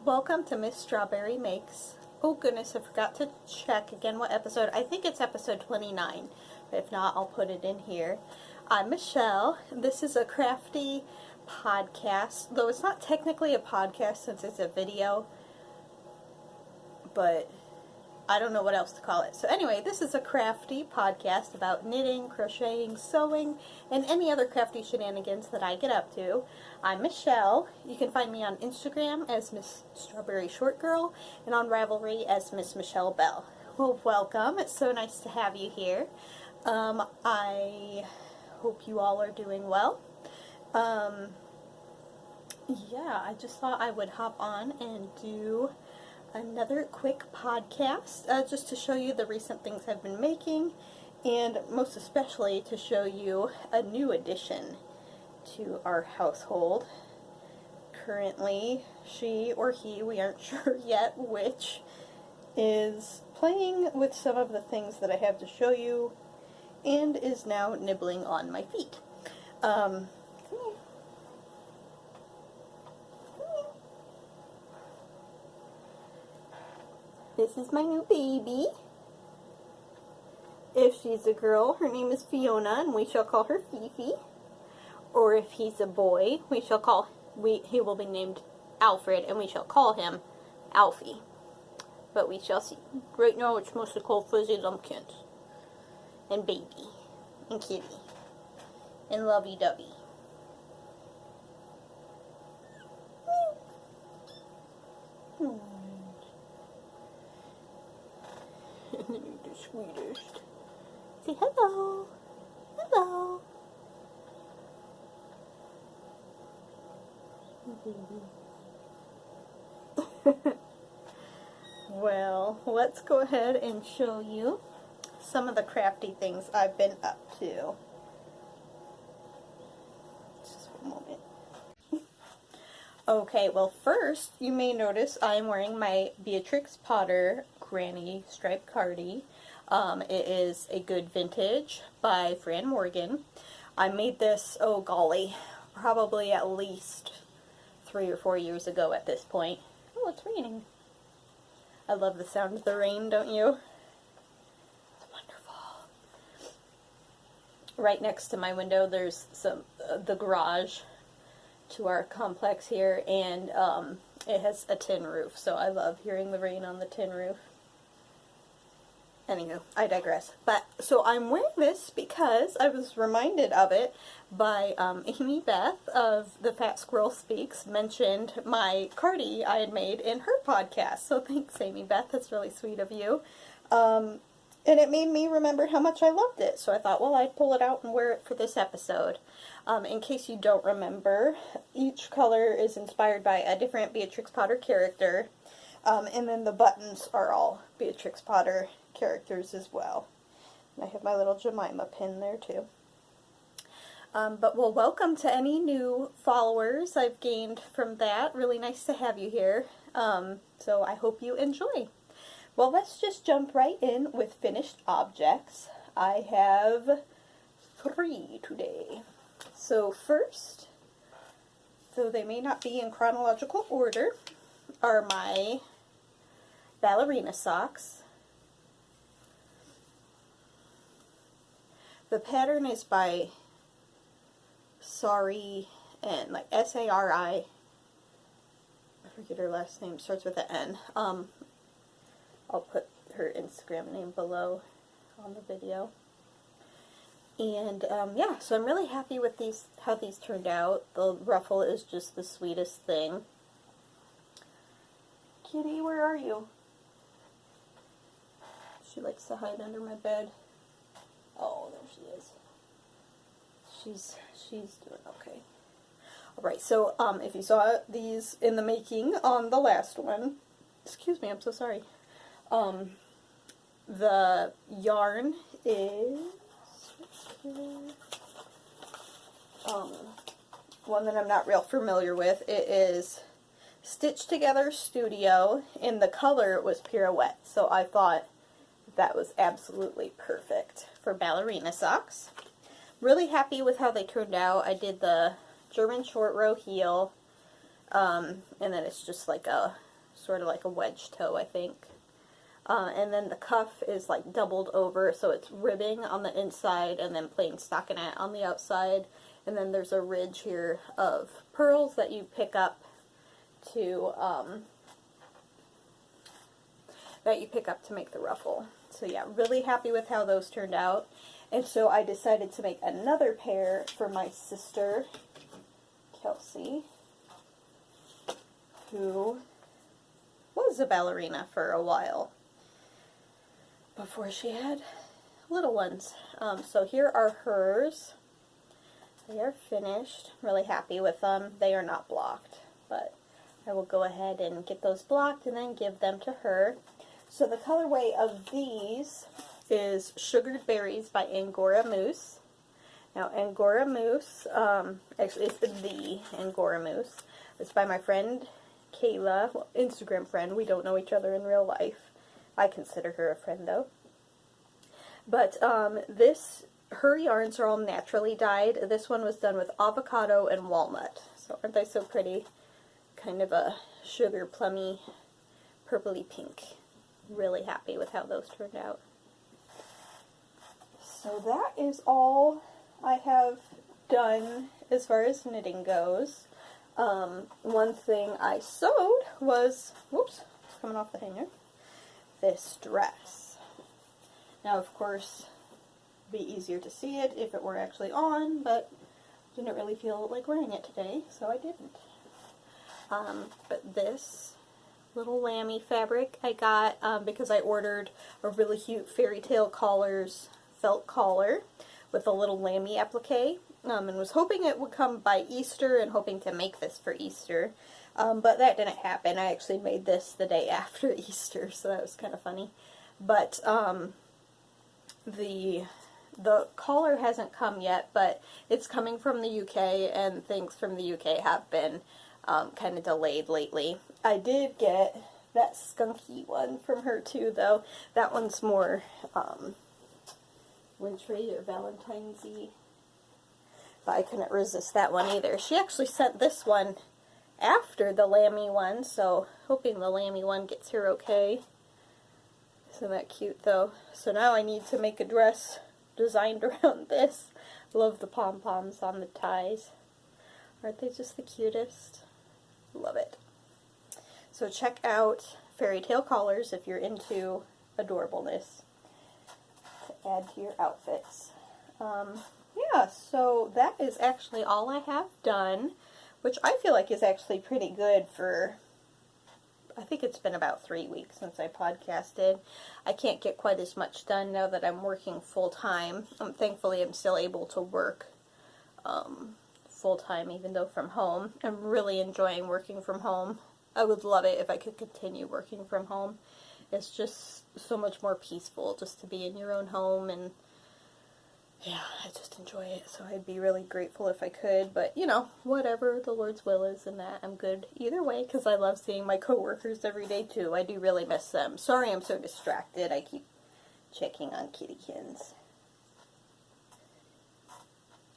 welcome to Miss Strawberry Makes. Oh goodness, I forgot to check again what episode. I think it's episode 29. If not, I'll put it in here. I'm Michelle. This is a crafty podcast, though it's not technically a podcast since it's a video, but I don't know what else to call it. So anyway, this is a crafty podcast about knitting, crocheting, sewing, and any other crafty shenanigans that I get up to. I'm Michelle. You can find me on Instagram as Miss Strawberry Short Girl and on Ravelry as Miss Michelle Bell. Well, welcome. It's so nice to have you here. I hope you all are doing well. Yeah, I just thought I would hop on and do another quick podcast just to show you the recent things I've been making, and most especially to show you a new addition to our household. Currently, she or he, we aren't sure yet which, is playing with some of the things that I have to show you and is now nibbling on my feet. Come here. This is my new baby. If she's a girl, her name is Fiona, and we shall call her Fifi. Or if he's a boy, he will be named Alfred, and we shall call him Alfie. But we shall see. Right now, it's mostly called Fuzzy Lumpkins, and Baby, and Kitty, and Lovey-Dovey. You're the sweetest. Say hello. Hello. Well, let's go ahead and show you some of the crafty things I've been up to. Just one moment. Okay, well first, you may notice I'm wearing my Beatrix Potter Granny Striped Cardie. It is a good vintage by Fran Morgan. I made this, oh golly, probably at least 3 or 4 years ago at this point. Oh, it's raining. I love the sound of the rain, don't you? It's wonderful. Right next to my window, there's the garage to our complex here, and it has a tin roof, so I love hearing the rain on the tin roof. Anywho, I digress. But so I'm wearing this because I was reminded of it by Amy Beth of The Fat Squirrel Speaks, mentioned my cardie I had made in her podcast. So thanks, Amy Beth. That's really sweet of you. And it made me remember how much I loved it. So I thought, well, I'd pull it out and wear it for this episode. In case you don't remember, each color is inspired by a different Beatrix Potter character. And then the buttons are all Beatrix Potter characters as well. And I have my little Jemima pin there too. But well, welcome to any new followers I've gained from that. Really nice to have you here. So I hope you enjoy. Well, let's just jump right in with finished objects. I have 3 today. So first, though they may not be in chronological order, are my Ballerina Socks. The pattern is by Sari, and like S-A-R-I. I forget her last name, starts with an N. I'll put her Instagram name below on the video. And yeah, so I'm really happy with how these turned out. The ruffle is just the sweetest thing. Kitty, where are you? She likes to hide under my bed. Oh, there she is. She's doing okay. Alright, so if you saw these in the making on the last one, excuse me, I'm so sorry. The yarn is one that I'm not real familiar with. It is Stitch Together Studio, and the color was Pirouette, so I thought that was absolutely perfect for Ballerina Socks. Really happy with how they turned out. I did the German short row heel, and then it's just like a sort of like a wedge toe, I think. And then the cuff is like doubled over, so it's ribbing on the inside and then plain stockinette on the outside. And then there's a ridge here of pearls that you pick up to make the ruffle. So yeah, really happy with how those turned out. And so I decided to make another pair for my sister, Kelsey, who was a ballerina for a while before she had little ones. So here are hers. They are finished. I'm really happy with them. They are not blocked, but I will go ahead and get those blocked and then give them to her. So the colorway of these is Sugared Berries by Angora Moose. Now Angora Moose, actually it's the Angora Moose. It's by my friend Kayla, well, Instagram friend. We don't know each other in real life. I consider her a friend though. But her yarns are all naturally dyed. This one was done with avocado and walnut. So aren't they so pretty? Kind of a sugar plummy, purpley pink. Really happy with how those turned out. So that is all I have done as far as knitting goes. One thing I sewed was, whoops, it's coming off the hanger, this dress. Now, of course, it'd be easier to see it if it were actually on, but didn't really feel like wearing it today, so I didn't. But this little lammy fabric I got because I ordered a really cute Fairy Tale Collars felt collar with a little lammy applique, and was hoping it would come by Easter and hoping to make this for Easter, but that didn't happen. I actually made this the day after Easter, so that was kind of funny. But the collar hasn't come yet, but it's coming from the UK, and things from the UK have been kind of delayed lately. I did get that skunky one from her too, though. That one's more wintry or Valentine's-y, but I couldn't resist that one either. She actually sent this one after the lammy one, so hoping the lammy one gets here okay. Isn't that cute though? So now I need to make a dress designed around this. Love the pom-poms on the ties. Aren't they just the cutest? Love it. So check out Fairy Tale Collars if you're into adorableness to add to your outfits. Yeah, so that is actually all I have done, which I feel like is actually pretty good for, I think it's been about 3 weeks since I podcasted. I can't get quite as much done now that I'm working full-time. Thankfully, I'm still able to work full-time, even though from home. I'm really enjoying working from home. I would love it if I could continue working from home. It's just so much more peaceful just to be in your own home, and yeah, I just enjoy it, so I'd be really grateful if I could, but, you know, whatever the Lord's will is in that, I'm good either way, because I love seeing my coworkers every day, too. I do really miss them. Sorry I'm so distracted. I keep checking on kittykins.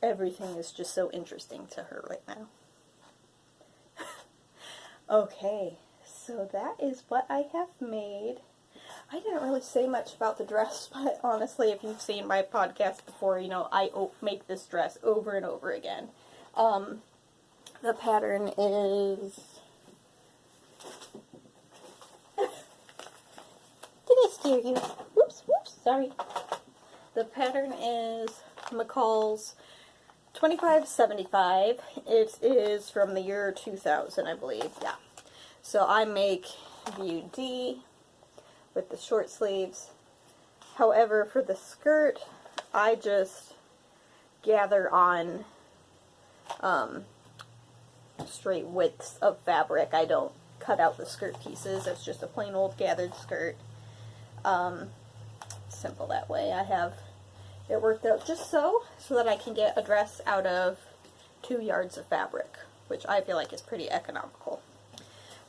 Everything is just so interesting to her right now. Okay, so that is what I have made. I didn't really say much about the dress, but honestly, if you've seen my podcast before, you know, I make this dress over and over again. The pattern is... Did I steer you? Whoops, whoops, sorry. The pattern is McCall's 2575. It is from the year 2000, I believe, yeah. So I make view D with the short sleeves. However, for the skirt, I just gather on straight widths of fabric. I don't cut out the skirt pieces. It's just a plain old gathered skirt. Simple that way. I have it worked out just so that I can get a dress out of 2 yards of fabric, which I feel like is pretty economical.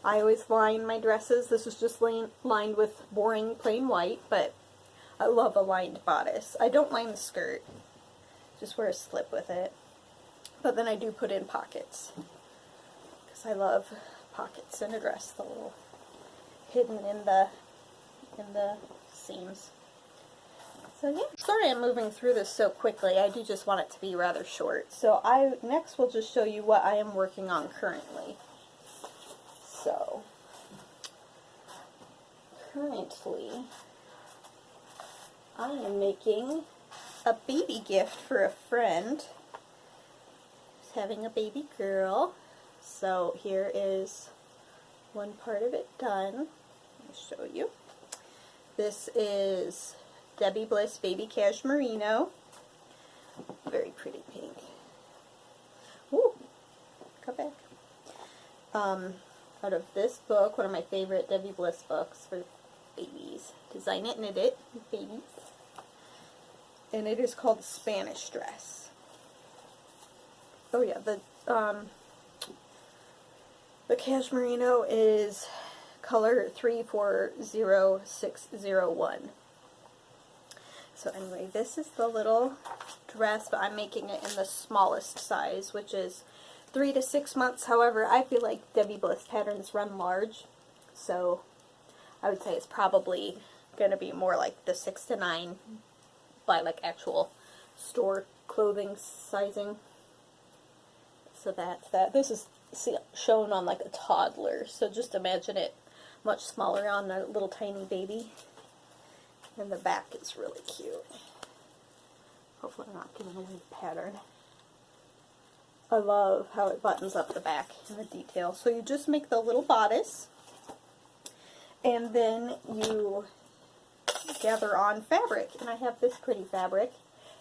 I always line my dresses. This is just lined with boring plain white, but I love a lined bodice. I don't line the skirt, just wear a slip with it. But then I do put in pockets, because I love pockets in a dress, the little hidden in the seams. So yeah, sorry I'm moving through this so quickly. I do just want it to be rather short. So I next will just show you what I am working on currently. So currently I am making a baby gift for a friend who's having a baby girl. So here is one part of it done. I'll show you. This is Debbie Bliss Baby Cashmerino. Very pretty pink. Ooh, come back. Out of this book, one of my favorite Debbie Bliss books for babies. Design It, Knit It, babies. And it is called Spanish Dress. Oh yeah, the Cashmerino is color 340601. So anyway, this is the little dress, but I'm making it in the smallest size, which is 3 to 6 months. However, I feel like Debbie Bliss patterns run large, so I would say it's probably going to be more like the 6 to 9 by like actual store clothing sizing. So that's that. This is shown on like a toddler, so just imagine it much smaller on a little tiny baby. And the back is really cute. Hopefully I'm not giving away the pattern. I love how it buttons up the back and the detail. So you just make the little bodice, and then you gather on fabric. And I have this pretty fabric.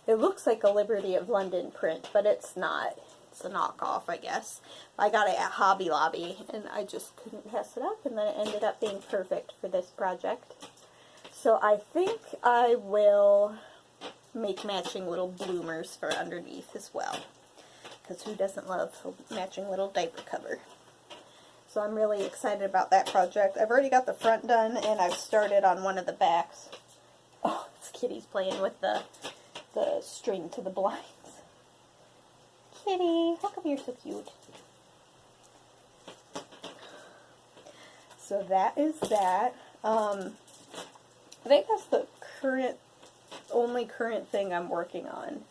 It looks like a Liberty of London print, but it's not. It's a knockoff, I guess. I got it at Hobby Lobby, and I just couldn't pass it up, and then it ended up being perfect for this project. So I think I will make matching little bloomers for underneath as well, because who doesn't love a matching little diaper cover? So I'm really excited about that project. I've already got the front done, and I've started on one of the backs. Oh, this kitty's playing with the string to the blinds. Kitty, how come you're so cute? So that is that. I think that's the only current thing I'm working on.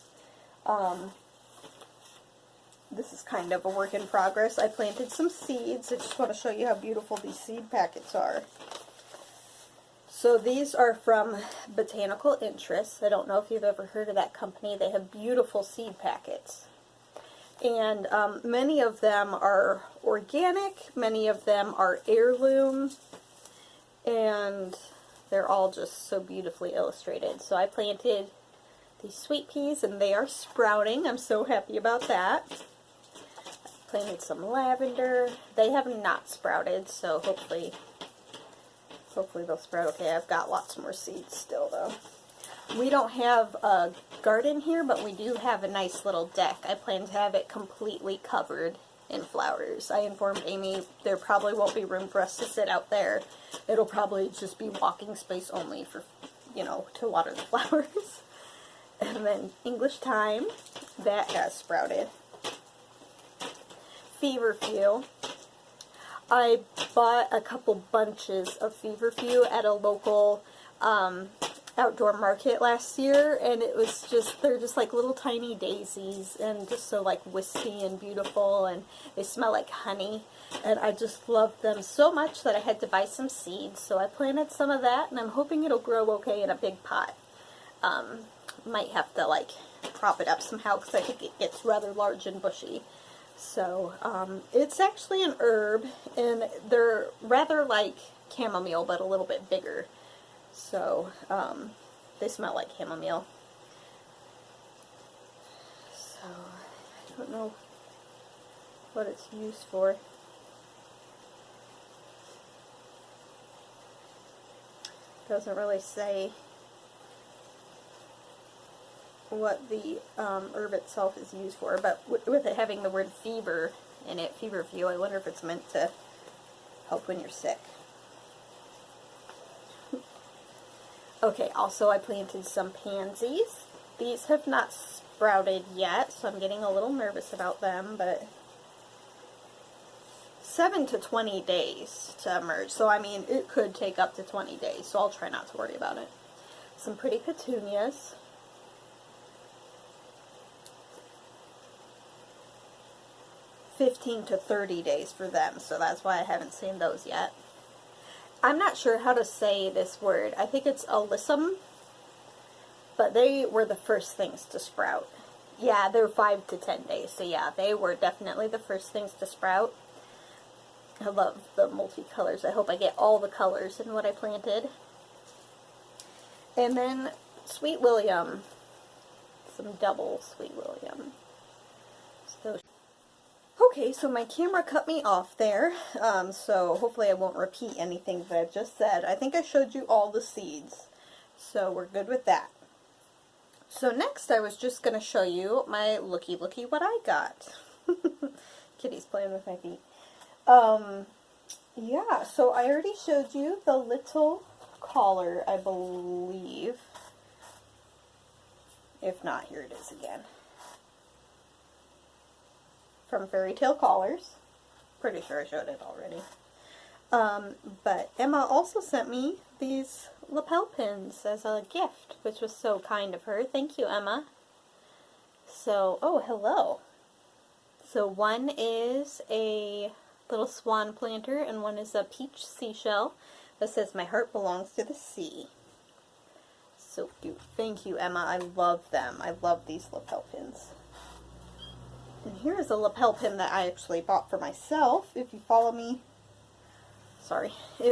This is kind of a work in progress. I planted some seeds. I just want to show you how beautiful these seed packets are. So these are from Botanical Interests. I don't know if you've ever heard of that company. They have beautiful seed packets. And many of them are organic, many of them are heirloom, and they're all just so beautifully illustrated. So I planted these sweet peas, and they are sprouting. I'm so happy about that. I planted some lavender. They have not sprouted, so hopefully they'll sprout okay. I've got lots more seeds still, though. We don't have a garden here, but we do have a nice little deck. I plan to have it completely covered in flowers. I informed Amy there probably won't be room for us to sit out there. It'll probably just be walking space only for, you know, to water the flowers. And then English Thyme, that has sprouted. Feverfew. I bought a couple bunches of feverfew at a local outdoor market last year, and it was just, they're just like little tiny daisies and just so like wispy and beautiful, and they smell like honey, and I just love them so much that I had to buy some seeds. So I planted some of that, and I'm hoping it'll grow okay in a big pot. Might have to like prop it up somehow because I think it gets rather large and bushy. So it's actually an herb, and they're rather like chamomile but a little bit bigger. So, they smell like chamomile. So, I don't know what it's used for. Doesn't really say what the herb itself is used for, but with it having the word fever in it, feverfew, I wonder if it's meant to help when you're sick. Okay, also I planted some pansies. These have not sprouted yet, so I'm getting a little nervous about them, but 7 to 20 days to emerge. So, I mean, it could take up to 20 days. So, I'll try not to worry about it. Some pretty petunias. $15 to $30 days for them. So, that's why I haven't seen those yet. I'm not sure how to say this word. I think it's alyssum. But they were the first things to sprout. Yeah, they're 5 to 10 days. So, yeah, they were definitely the first things to sprout. I love the multicolors. I hope I get all the colors in what I planted. And then Sweet William. Some double Sweet William. Okay, so my camera cut me off there. So hopefully I won't repeat anything that I've just said. I think I showed you all the seeds. So we're good with that. So next I was just going to show you my looky what I got. Kitty's playing with my feet. Yeah, so I already showed you the little collar, I believe. If not, here it is again. From Fairy Tale Collars. Pretty sure I showed it already. But Emma also sent me these lapel pins as a gift, which was so kind of her. Thank you, Emma. So, oh, hello. So one is a little swan planter, and one is a peach seashell that says, "My heart belongs to the sea." So cute. Thank you, Emma. I love them. I love these lapel pins. And here is a lapel pin that I actually bought for myself. If you follow me, sorry,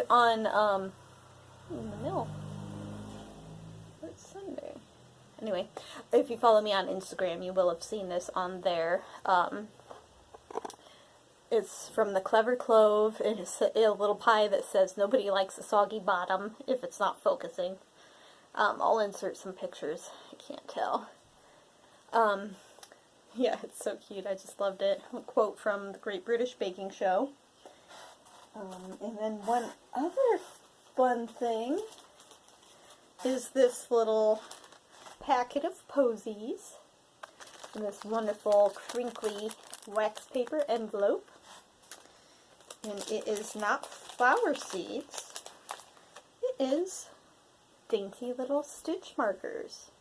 on in the middle. It's Sunday. Anyway, if you follow me on Instagram, you will have seen this on there. It's from the Clever Clove, and it's a little pie that says, "Nobody likes a soggy bottom," if it's not focusing. I'll insert some pictures. I can't tell. Yeah, it's so cute. I just loved it. A quote from the Great British Baking Show. And then one other fun thing is this little packet of posies in this wonderful crinkly wax paper envelope. And it is not flower seeds. It is dainty little stitch markers.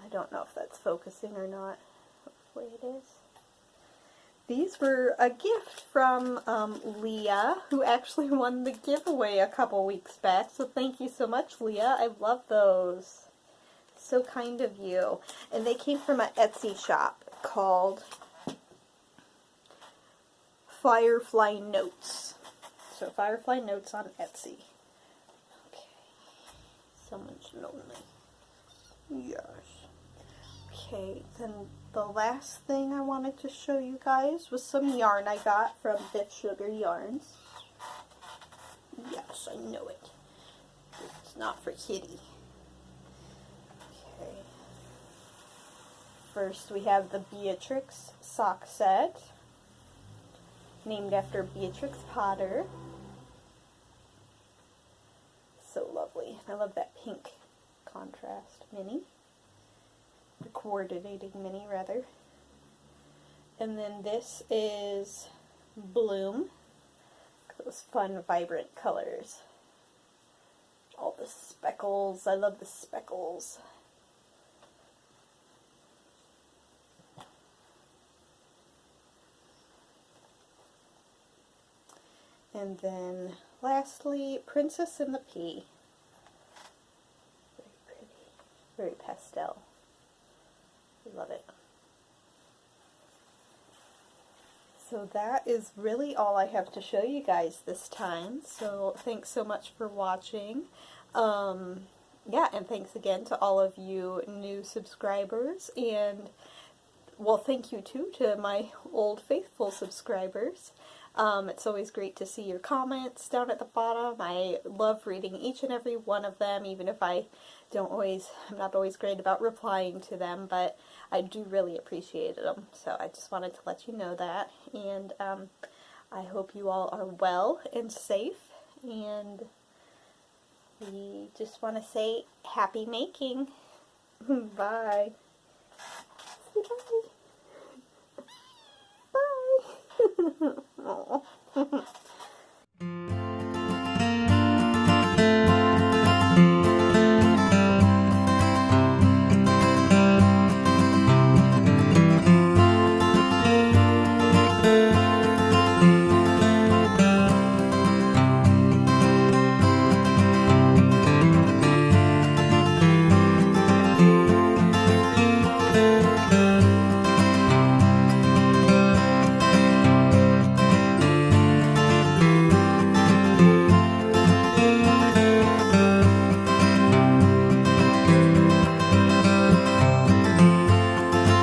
I don't know if that's focusing or not. Hopefully it is. These were a gift from Leah, who actually won the giveaway a couple weeks back. So thank you so much, Leah. I love those. So kind of you. And they came from an Etsy shop called Firefly Notes. So Firefly Notes on Etsy. Okay. Someone's lonely. Yes. Okay, then the last thing I wanted to show you guys was some yarn I got from Biff Sugar Yarns. Yes, I know it. It's not for Kitty. Okay. First we have the Beatrix sock set, named after Beatrix Potter. So lovely. I love that pink contrast mini. The coordinating mini, rather. And then this is Bloom. Those fun, vibrant colors. All the speckles. I love the speckles. And then, lastly, Princess and the Pea. Very pretty. Very pastel. Love it. So that is really all I have to show you guys this time. So thanks so much for watching. Yeah, and thanks again to all of you new subscribers. And, well, thank you too to my old faithful subscribers. It's always great to see your comments down at the bottom. I love reading each and every one of them, even if I'm not always great about replying to them, but I do really appreciate them. So I just wanted to let you know that. And I hope you all are well and safe. And we just want to say happy making. Bye. Bye. Bye. Aw.